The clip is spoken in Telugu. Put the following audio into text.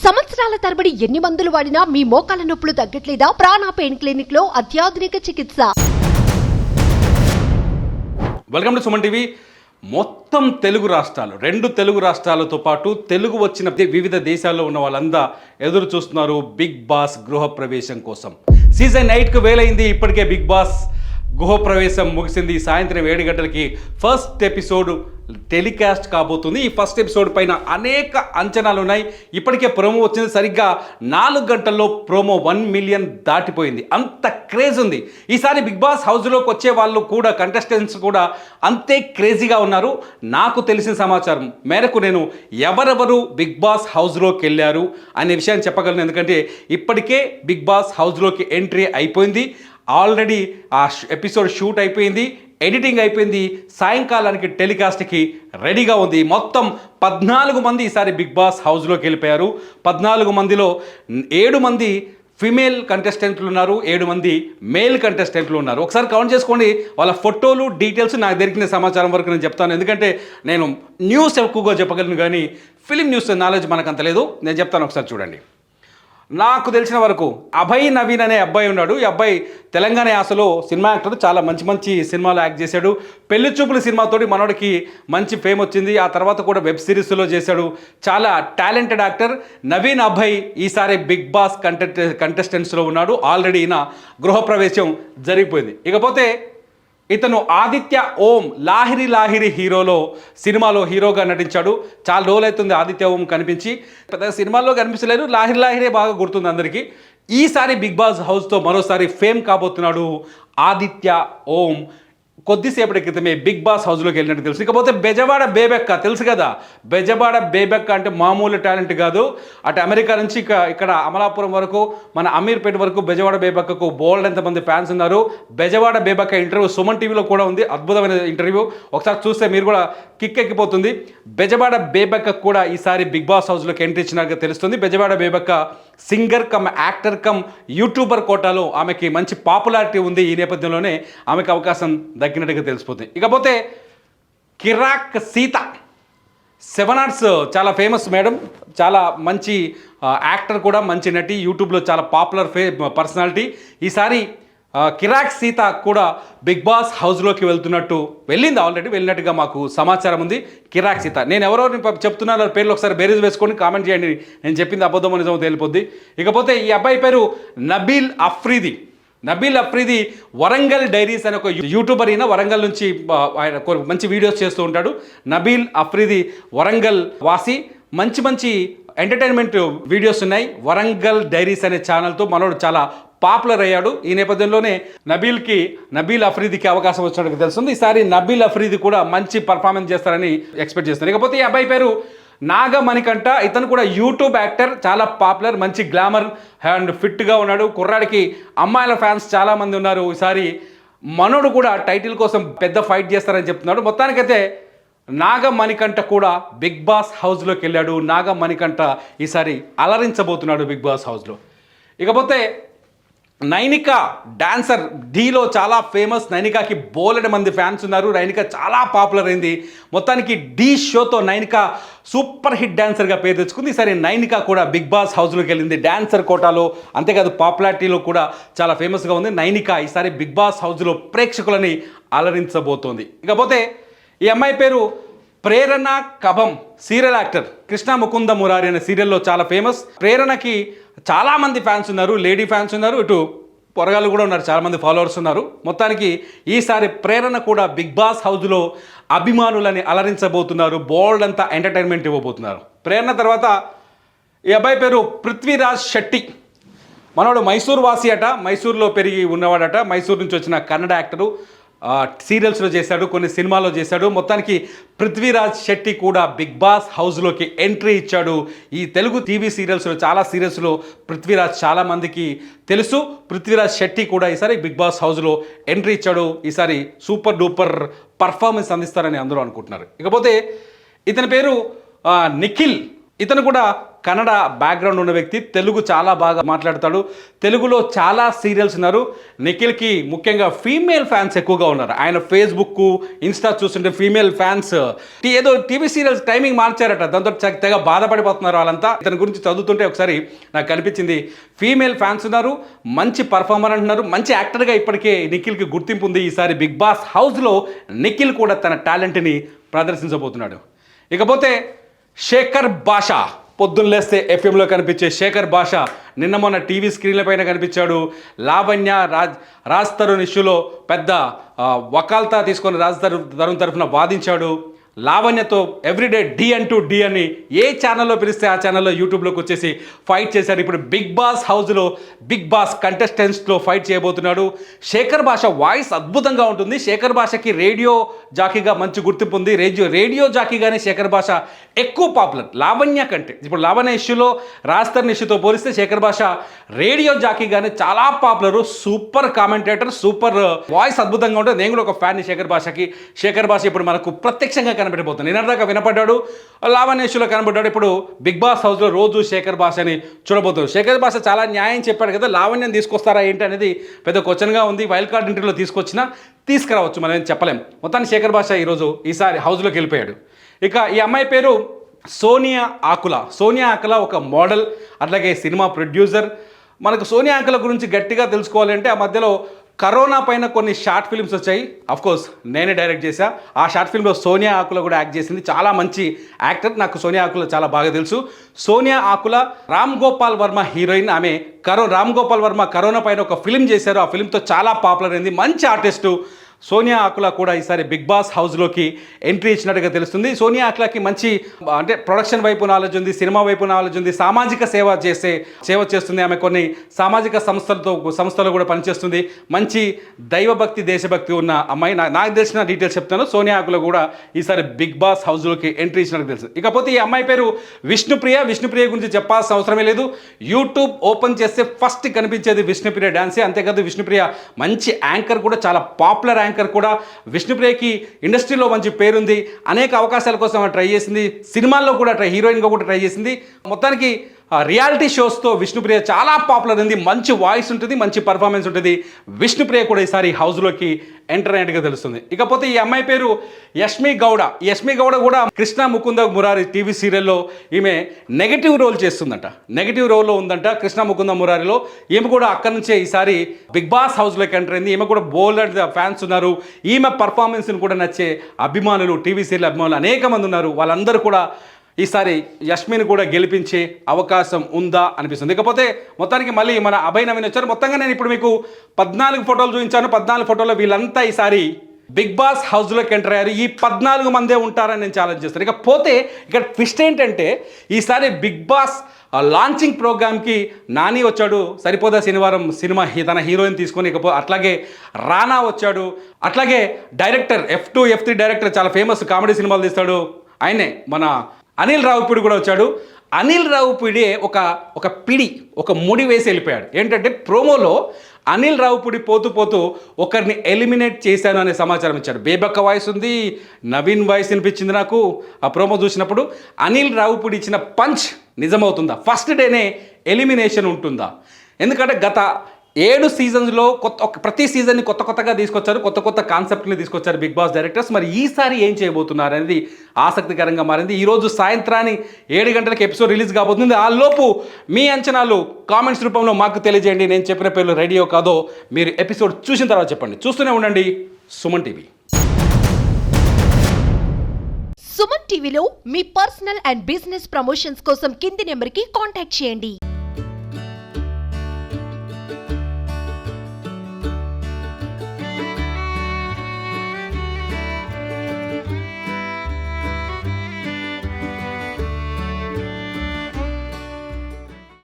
సంవత్సరాల తరబడి ఎన్ని మందులు వాడినా మీ మోకాల నొప్పులు తగ్గట్లేదా? ప్రాణ పెయిన్ క్లినిక్ లో అత్యాధునిక చికిత్స. Welcome to Suman TV. మొత్తం తెలుగు రాష్ట్రాలు, 2 తెలుగు రాష్ట్రాలతో పాటు తెలుగు వచ్చిన వివిధ దేశాల్లో ఉన్న వాళ్ళంతా ఎదురు చూస్తున్నారు బిగ్ బాస్ గృహప్రవేశం కోసం. సీజన్ 8కు వేలైంది. ఇప్పటికే బిగ్ బాస్ గృహప్రవేశం ముగిసింది. సాయంత్రం 7 గంటలకి ఫస్ట్ ఎపిసోడ్ టెలికాస్ట్ కాబోతుంది. ఈ ఫస్ట్ ఎపిసోడ్ పైన అనేక అంచనాలు ఉన్నాయి. ఇప్పటికే ప్రోమో వచ్చింది. సరిగ్గా 4 గంటల్లో ప్రోమో 1 మిలియన్ దాటిపోయింది. అంత క్రేజ్ ఉంది. ఈసారి బిగ్ బాస్ హౌస్లోకి వచ్చే వాళ్ళు కూడా, కంటెస్టెంట్స్ కూడా అంతే క్రేజీగా ఉన్నారు. నాకు తెలిసిన సమాచారం మేరకు నేను ఎవరెవరు బిగ్ బాస్ హౌస్లోకి వెళ్ళారు అనే విషయాన్ని చెప్పగలను. ఎందుకంటే ఇప్పటికే బిగ్ బాస్ హౌస్లోకి ఎంట్రీ అయిపోయింది. ఆల్రెడీ ఆ ఎపిసోడ్ షూట్ అయిపోయింది, ఎడిటింగ్ అయిపోయింది, సాయంకాలానికి టెలికాస్ట్కి రెడీగా ఉంది. మొత్తం 14 మంది ఈసారి బిగ్ బాస్ హౌస్లోకి వెళ్ళిపోయారు. 14 మందిలో 7 మంది ఫిమేల్ కంటెస్టెంట్లు ఉన్నారు, 7 మంది మేల్ కంటెస్టెంట్లు ఉన్నారు. ఒకసారి కౌంట్ చేసుకోండి. వాళ్ళ ఫోటోలు, డీటెయిల్స్ నాకు దొరికిన సమాచారం వరకు నేను చెప్తాను. ఎందుకంటే నేను న్యూస్ ఎక్కువగా చెప్పగలను, కానీ ఫిలిం న్యూస్ నాలెడ్జ్ మనకు అంత లేదు. నేను చెప్తాను, ఒకసారి చూడండి. నాకు తెలిసిన వరకు అభయ్ నవీన్ అనే అబ్బాయి ఉన్నాడు. ఈ అబ్బాయి తెలంగాణ యాసలో సినిమా యాక్టర్, చాలా మంచి మంచి సినిమాలు యాక్ట్ చేశాడు. పెళ్లి చూపుల సినిమాతోటి మనోడికి మంచి ఫేమ్ వచ్చింది. ఆ తర్వాత కూడా వెబ్ సిరీస్లో చేశాడు. చాలా టాలెంటెడ్ యాక్టర్ నవీన్ అభయ్ ఈసారి బిగ్ బాస్ కంటెస్టెంట్స్లో ఉన్నాడు. ఆల్రెడీ ఈయన గృహప్రవేశం జరిగిపోయింది. ఇకపోతే ఇతను ఆదిత్య ఓం లాహిరి లాహిరి హీరోలో సినిమాలో హీరోగా నటించాడు. చాలా రోజులైతుంది ఆదిత్య ఓం కనిపించి. పెద్ద సినిమాల్లో కనిపించలేదు, లాహిరి లాహిరే బాగా గుర్తుంది అందరికీ. ఈసారి బిగ్ బాస్ హౌస్తో మరోసారి ఫేమ్ కాబోతున్నాడు ఆదిత్య ఓం. కొద్దిసేపటి క్రితమే బిగ్ బాస్ హౌస్లోకి వెళ్ళినట్టు తెలుసు. ఇకపోతే బెజవాడ బేబెక్క తెలుసు కదా. బెజవాడ బేబెక్క అంటే మామూలు టాలెంట్ కాదు. అటు అమెరికా నుంచి ఇక్కడ అమలాపురం వరకు, మన అమీర్పేట వరకు బెజవాడ బేబెక్కకు బోల్డ్ ఎంతమంది ఫ్యాన్స్ ఉన్నారు. బెజవాడ బేబెక్క ఇంటర్వ్యూ సుమన్ టీవీలో కూడా ఉంది. అద్భుతమైన ఇంటర్వ్యూ. ఒకసారి చూస్తే మీరు కూడా కిక్ ఎక్కిపోతుంది. బెజవాడ బేబెక్క కూడా ఈసారి బిగ్ బాస్ హౌస్లోకి ఎంట్రీ ఇచ్చినట్టుగా తెలుస్తుంది. Bezawada Bebakka singer cum actor cum YouTuber కోటాలో ఆమెకి మంచి పాపులారిటీ ఉంది. ఈ నేపథ్యంలోనే ఆమెకు అవకాశం దక్కినట్టుగా తెలిసిపోతుంది. ఇకపోతే కిరాక్ సీత 7 ఆర్ట్స్ చాలా ఫేమస్ మేడం, చాలా మంచి యాక్టర్ కూడా, మంచి నటి, యూట్యూబ్లో చాలా పాపులర్ పర్సనాలిటీ. ఈసారి కిరాక్ సీత కూడా బిగ్ బాస్ హౌస్లోకి వెళ్ళింది. ఆల్రెడీ వెళ్ళినట్టుగా మాకు సమాచారం ఉంది. కిరాక్ సీత, నేను ఎవరో చెప్తున్నాను పేర్లు ఒకసారి బేరీజ్ వేసుకొని కామెంట్ చేయండి. నేను చెప్పింది అబద్ధమో నిజమో తెలిపోద్ది. ఇకపోతే ఈ అబ్బాయి పేరు నబీల్ అఫ్రీది. నబీల్ అఫ్రీది వరంగల్ డైరీస్ అనే ఒక యూట్యూబర్. అయినా వరంగల్ నుంచి ఆయన మంచి వీడియోస్ చేస్తూ ఉంటాడు. నబీల్ అఫ్రీది వరంగల్ వాసి. మంచి మంచి ఎంటర్టైన్మెంట్ వీడియోస్ ఉన్నాయి. వరంగల్ డైరీస్ అనే ఛానల్తో మనోడు చాలా పాపులర్ అయ్యాడు. ఈ నేపథ్యంలోనే నబీల్ అఫ్రీదికి అవకాశం వచ్చినట్టు తెలుస్తుంది. ఈసారి నబీల్ అఫ్రీది కూడా మంచి పర్ఫార్మెన్స్ చేస్తారని ఎక్స్పెక్ట్ చేస్తారు. ఇకపోతే ఈ అబ్బాయి పేరు నాగమణికంఠ. ఇతను కూడా యూట్యూబ్ యాక్టర్, చాలా పాపులర్, మంచి గ్లామర్ అండ్ ఫిట్గా ఉన్నాడు. కుర్రాడికి అమ్మాయిల ఫ్యాన్స్ చాలామంది ఉన్నారు. ఈసారి మనోడు కూడా టైటిల్ కోసం పెద్ద ఫైట్ చేస్తారని చెప్తున్నాడు. మొత్తానికైతే నాగమణికంఠ కూడా బిగ్ బాస్ హౌస్లోకి వెళ్ళాడు. నాగమణికంఠ ఈసారి అలరించబోతున్నాడు బిగ్ బాస్ హౌస్లో. ఇకపోతే నైనిక డాన్సర్, ఢీలో చాలా ఫేమస్. నైనికాకి బోలెడు మంది ఫ్యాన్స్ ఉన్నారు. నైనిక చాలా పాపులర్ అయింది. మొత్తానికి ఢీ షోతో నైనిక సూపర్ హిట్ డాన్సర్గా పేరు తెచ్చుకుంది. ఈసారి నైనిక కూడా బిగ్ బాస్ హౌస్లోకి వెళ్ళింది. డాన్సర్ కోటాలో, అంతేకాదు పాపులారిటీలో కూడా చాలా ఫేమస్గా ఉంది. నైనిక ఈసారి బిగ్ బాస్ హౌస్లో ప్రేక్షకులని అలరించబోతోంది. ఇకపోతే ఈ అమ్మాయి పేరు ప్రేరణ కభం, సీరియల్ యాక్టర్. కృష్ణ ముకుంద మురారి అనే సీరియల్లో చాలా ఫేమస్. ప్రేరణకి చాలామంది ఫ్యాన్స్ ఉన్నారు, లేడీ ఫ్యాన్స్ ఉన్నారు, ఇటు పొరగాళ్ళు కూడా ఉన్నారు, చాలామంది ఫాలోవర్స్ ఉన్నారు. మొత్తానికి ఈసారి ప్రేరణ కూడా బిగ్ బాస్ హౌస్లో అభిమానులని అలరించబోతున్నారు. బోల్డ్ అంతా ఎంటర్టైన్మెంట్ ఇవ్వబోతున్నారు. ప్రేరణ తర్వాత ఈ అబ్బాయి పేరు పృథ్వీరాజ్ శెట్టి. మనోడు మైసూర్ వాసి అట, మైసూర్లో పెరిగి ఉన్నవాడట. మైసూర్ నుంచి వచ్చిన కన్నడ యాక్టరు. సీరియల్స్లో చేశాడు, కొన్ని సినిమాల్లో చేశాడు. మొత్తానికి పృథ్వీరాజ్ శెట్టి కూడా బిగ్ బాస్ హౌస్లోకి ఎంట్రీ ఇచ్చాడు. ఈ తెలుగు టీవీ సీరియల్స్లో, చాలా సీరియల్స్లో పృథ్వీరాజ్ చాలామందికి తెలుసు. పృథ్వీరాజ్ శెట్టి కూడా ఈసారి బిగ్ బాస్ హౌస్లో ఎంట్రీ ఇచ్చాడు. ఈసారి సూపర్ డూపర్ పర్ఫార్మెన్స్ అందిస్తారని అందరూ అనుకుంటున్నారు. ఇకపోతే ఇతని పేరు నిఖిల్. ఇతను కూడా కన్నడ బ్యాక్గ్రౌండ్ ఉన్న వ్యక్తి, తెలుగు చాలా బాగా మాట్లాడతాడు. తెలుగులో చాలా సీరియల్స్ ఉన్నారు. నిఖిల్కి ముఖ్యంగా ఫీమేల్ ఫ్యాన్స్ ఎక్కువగా ఉన్నారు. ఆయన ఫేస్బుక్, ఇన్స్టా చూస్తుంటే ఫీమేల్ ఫ్యాన్స్ ఏదో టీవీ సీరియల్స్ టైమింగ్ మార్చారట, దాంతో తెగ బాధపడిపోతున్నారు వాళ్ళంతా. ఇతని గురించి చదువుతుంటే ఒకసారి నాకు కనిపించింది, ఫీమేల్ ఫ్యాన్స్ ఉన్నారు, మంచి పర్ఫార్మర్ అంటున్నారు, మంచి యాక్టర్గా ఇప్పటికే నిఖిల్కి గుర్తింపు ఉంది. ఈసారి బిగ్ బాస్ హౌస్లో నిఖిల్ కూడా తన టాలెంట్ని ప్రదర్శించబోతున్నాడు. ఇకపోతే శేఖర్ భాష, పొద్దున్న లేస్తే ఎఫ్ఎంలో కనిపించే శేఖర్ భాష నిన్న మొన్న టీవీ స్క్రీన్ల పైన కనిపించాడు. లావణ్య రాజ్ తరుణ్ ఇష్యూలో పెద్ద వకాల్తా తీసుకొని రాజ్ తరుణ్ తరఫున వాదించాడు. లావణ్యతో ఎవ్రీడే డి అని ఏ ఛానల్లో పిలిస్తే ఆ ఛానల్లో యూట్యూబ్లోకి వచ్చేసి ఫైట్ చేశాడు. ఇప్పుడు బిగ్ బాస్ హౌస్లో బిగ్ బాస్ కంటెస్టెంట్స్లో ఫైట్ చేయబోతున్నాడు. శేఖర్ భాష వాయిస్ అద్భుతంగా ఉంటుంది. శేఖర్ భాషకి రేడియో జాకీగా మంచి గుర్తింపు ఉంది. రేడియో జాకీగానే శేఖర్ భాష ఎక్కువ పాపులర్ లావణ్య కంటే. ఇప్పుడు లావణ్య ఇష్యూలో రాజ్ తరుణ్ ఇష్యూతో పోలిస్తే శేఖర్ భాష రేడియో జాకీగానే చాలా popular. Super commentator, super voice అద్భుతంగా ఉంటుంది. నేను కూడా ఒక ఫ్యాన్ శేఖర్ భాషకి. శేఖర్ భాష ఇప్పుడు మనకు ప్రత్యక్షంగా కనబడిపోతుంది. నిన్నటిదాకా వినపడ్డాడు, లావణ్య ఇష్యూలో కనబడ్డాడు. ఇప్పుడు బిగ్ బాస్ హౌస్లో రోజు శేఖర్ భాషని చూడబోతున్నాడు. శేఖర్ భాష చాలా న్యాయం చెప్పాడు కదా, లావణ్యం తీసుకొస్తారా ఏంటి అనేది పెద్ద క్వశ్చన్గా ఉంది. వైల్డ్ కార్డ్ ఇంటర్వ్యూలో తీసుకొచ్చినా తీసుకురావచ్చు, మనం ఏం చెప్పలేం. మొత్తాన్ని శేఖర్ భాష ఈసారి హౌస్లోకి వెళ్ళిపోయాడు. ఇక ఈ అమ్మాయి పేరు సోనియా ఆకుల. సోనియా ఆకుల ఒక మోడల్, అట్లాగే సినిమా ప్రొడ్యూసర్. మనకు సోనియా ఆకుల గురించి గట్టిగా తెలుసుకోవాలి అంటే, ఆ మధ్యలో కరోనా పైన కొన్ని షార్ట్ ఫిల్మ్స్ వచ్చాయి. అఫ్కోర్స్ నేనే డైరెక్ట్ చేశా. ఆ షార్ట్ ఫిల్మ్లో సోనియా ఆకుల కూడా యాక్ట్ చేసింది. చాలా మంచి యాక్టర్. నాకు సోనియా ఆకుల చాలా బాగా తెలుసు. సోనియా ఆకుల రామ్ గోపాల్ వర్మ హీరోయిన్. ఆమె రామ్ గోపాల్ వర్మ కరోనా పైన ఒక ఫిల్మ్ చేశారు. ఆ ఫిల్మ్తో చాలా పాపులర్ అయింది. మంచి ఆర్టిస్టు. సోనియా ఆకుల కూడా ఈసారి బిగ్ బాస్ హౌస్లోకి ఎంట్రీ ఇచ్చినట్టుగా తెలుస్తుంది. సోనియా ఆకులకి మంచి అంటే ప్రొడక్షన్ వైపు నాలెడ్జ్ ఉంది, సినిమా వైపు నాలెడ్జ్ ఉంది, సామాజిక సేవ చేస్తుంది. ఆమె కొన్ని సామాజిక సంస్థలు కూడా పనిచేస్తుంది. మంచి దైవభక్తి, దేశభక్తి ఉన్న అమ్మాయి. నాకు తెలిసిన డీటెయిల్స్ చెప్తాను. సోనియా ఆకుల కూడా ఈసారి బిగ్ బాస్ హౌస్లోకి ఎంట్రీ ఇచ్చినట్టు తెలుసు. ఇకపోతే ఈ అమ్మాయి పేరు విష్ణుప్రియ. విష్ణుప్రియ గురించి చెప్పాల్సిన అవసరమే లేదు. యూట్యూబ్ ఓపెన్ చేస్తే ఫస్ట్ కనిపించేది విష్ణుప్రియ డాన్సే. అంతేకాదు విష్ణుప్రియ మంచి యాంకర్ కూడా, చాలా పాపులర్ యాంకర్ కూడా. విష్ణుప్రియకి ఇండస్ట్రీలో మంచి పేరుంది. అనేక అవకాశాల కోసం ట్రై చేసింది. సినిమాల్లో కూడా హీరోయిన్గా కూడా ట్రై చేసింది. మొత్తానికి రియాలిటీ షోస్తో విష్ణుప్రియ చాలా పాపులర్ ఉంది. మంచి వాయిస్ ఉంటుంది, మంచి పర్ఫార్మెన్స్ ఉంటుంది. విష్ణుప్రియ కూడా ఈసారి హౌస్లోకి ఎంటర్ అయినట్టుగా తెలుస్తుంది. ఇకపోతే ఈ అమ్మాయి పేరు యష్మి గౌడ. యష్మి గౌడ కూడా కృష్ణ ముకుంద మురారి టీవీ సీరియల్లో ఈమె నెగటివ్ రోల్ చేస్తుందంట. నెగటివ్ రోల్లో ఉందంట కృష్ణ ముకుంద మురారిలో. ఈమె కూడా అక్కడి నుంచే ఈసారి బిగ్ బాస్ హౌస్లోకి ఎంటర్ అయింది. ఈమె కూడా బోల్డ్ ఫ్యాన్స్ ఉన్నారు. ఈమె పర్ఫార్మెన్స్ని కూడా నచ్చే అభిమానులు, టీవీ సీరియల్ అభిమానులు అనేక మంది ఉన్నారు. వాళ్ళందరూ కూడా ఈసారి యష్మిని కూడా గెలిపించే అవకాశం ఉందా అనిపిస్తుంది. ఇకపోతే మొత్తానికి మళ్ళీ మన అభయ్ నవీన్ వచ్చారు. మొత్తంగా నేను ఇప్పుడు మీకు 14 ఫోటోలు చూపించాను. 14 ఫోటోలో వీళ్ళంతా ఈసారి బిగ్ బాస్ హౌస్లోకి ఎంటర్ అయ్యారు. ఈ 14 మందే ఉంటారని నేను ఛాలెంజ్ చేస్తాను. ఇకపోతే ఇక్కడ ట్విస్ట్ ఏంటంటే, ఈసారి బిగ్ బాస్ లాంచింగ్ ప్రోగ్రామ్కి నాని వచ్చాడు. సరిపోదా శనివారం సినిమా తన హీరోయిన్ తీసుకొని. అట్లాగే రానా వచ్చాడు. అట్లాగే డైరెక్టర్ F2, F3 డైరెక్టర్, చాలా ఫేమస్ కామెడీ సినిమాలు తీస్తాడు ఆయనే, మన అనిల్ రావిపూడి కూడా వచ్చాడు. అనిల్ రావిపూడి ఒక ముడి వేసి వెళ్ళిపోయాడు. ఏంటంటే ప్రోమోలో అనిల్ రావిపూడి పోతూ ఒకరిని ఎలిమినేట్ చేశాను అనే సమాచారం ఇచ్చాడు. బేబక్క వాయిస్ ఉంది, నవీన్ వాయిస్ వినిపించింది నాకు ఆ ప్రోమో చూసినప్పుడు. అనిల్ రావిపూడి ఇచ్చిన పంచ్ నిజమవుతుందా? ఫస్ట్ డేనే ఎలిమినేషన్ ఉంటుందా? ఎందుకంటే గత 7 సీజన్స్లో ప్రతి సీజన్ని కొత్తగా తీసుకొచ్చారు. కొత్త కాన్సెప్ట్ని తీసుకొచ్చారు బిగ్ బాస్ డైరెక్టర్స్. మరి ఈసారి ఏం చేయబోతున్నారు అనేది ఆసక్తికరంగా మారింది. ఈరోజు సాయంత్రాన్ని 7 గంటలకు ఎపిసోడ్ రిలీజ్ కాబోతుంది. ఆ లోపు మీ అంచనాలు కామెంట్స్ రూపంలో మాకు తెలియజేయండి. నేను చెప్పిన పేర్లు రెడీయో కాదో మీరు ఎపిసోడ్ చూసిన తర్వాత చెప్పండి. చూస్తూనే ఉండండి సుమన్ టీవీ. సుమన్ టీవీలో మీ పర్సనల్ అండ్ బిజినెస్ ప్రమోషన్స్ కోసం కింది నెంబర్కి కాంటాక్ట్ చేయండి.